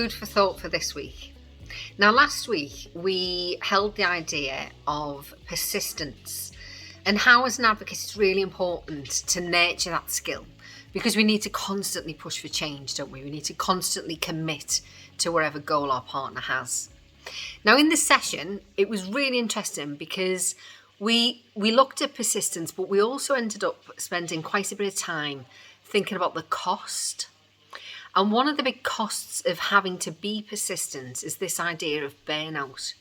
food for thought for this week. Now, last week we held the idea of persistence and how, as an advocate, it's really important to nurture that skill because we need to constantly push for change, don't we? We need to constantly commit to whatever goal our partner has. Now, in this session, it was really interesting because we looked at persistence, but we also ended up spending quite a bit of time thinking about the cost. And one of the big costs of having to be persistent is this idea of burnout.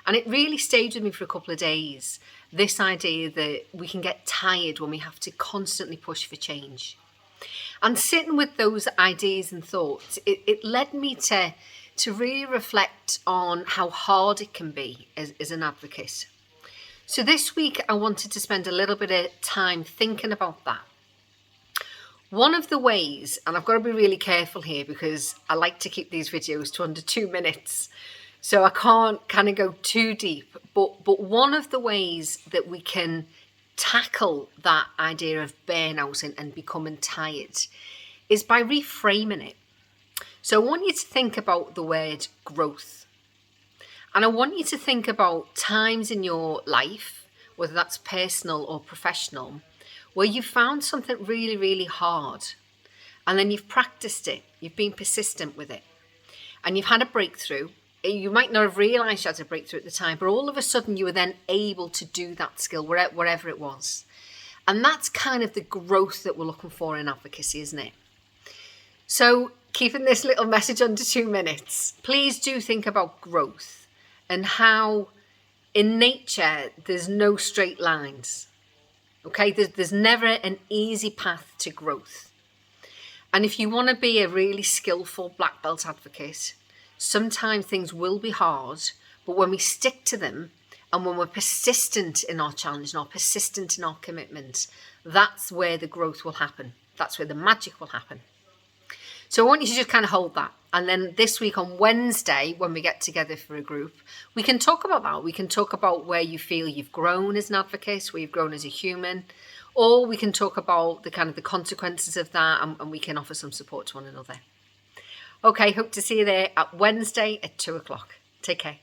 And it really stayed with me for a couple of days, this idea that we can get tired when we have to constantly push for change. And sitting with those ideas and thoughts, it led me to really reflect on how hard it can be as an advocate. So this week I wanted to spend a little bit of time thinking about that. One of the ways, and I've got to be really careful here because I like to keep these videos to under 2 minutes, so I can't kind of go too deep, but one of the ways that we can tackle that idea of burnout and becoming tired is by reframing it. So I want you to think about the word growth. And I want you to think about times in your life, whether that's personal or professional, where you found something really, really hard and then you've practiced it, you've been persistent with it and you've had a breakthrough. You might not have realised you had a breakthrough at the time, but all of a sudden you were then able to do that skill, wherever it was. And that's kind of the growth that we're looking for in advocacy, isn't it? So keeping this little message under 2 minutes, please do think about growth and how in nature there's no straight lines. Okay, there's never an easy path to growth. And if you want to be a really skillful black belt advocate, sometimes things will be hard, but when we stick to them and when we're persistent in our challenge and are persistent in our commitment, that's where the growth will happen. That's where the magic will happen. So I want you to just kind of hold that. And then this week on Wednesday, when we get together for a group, we can talk about that. We can talk about where you feel you've grown as an advocate, where you've grown as a human, or we can talk about the kind of the consequences of that, and we can offer some support to one another. Okay, hope to see you there at Wednesday at 2:00. Take care.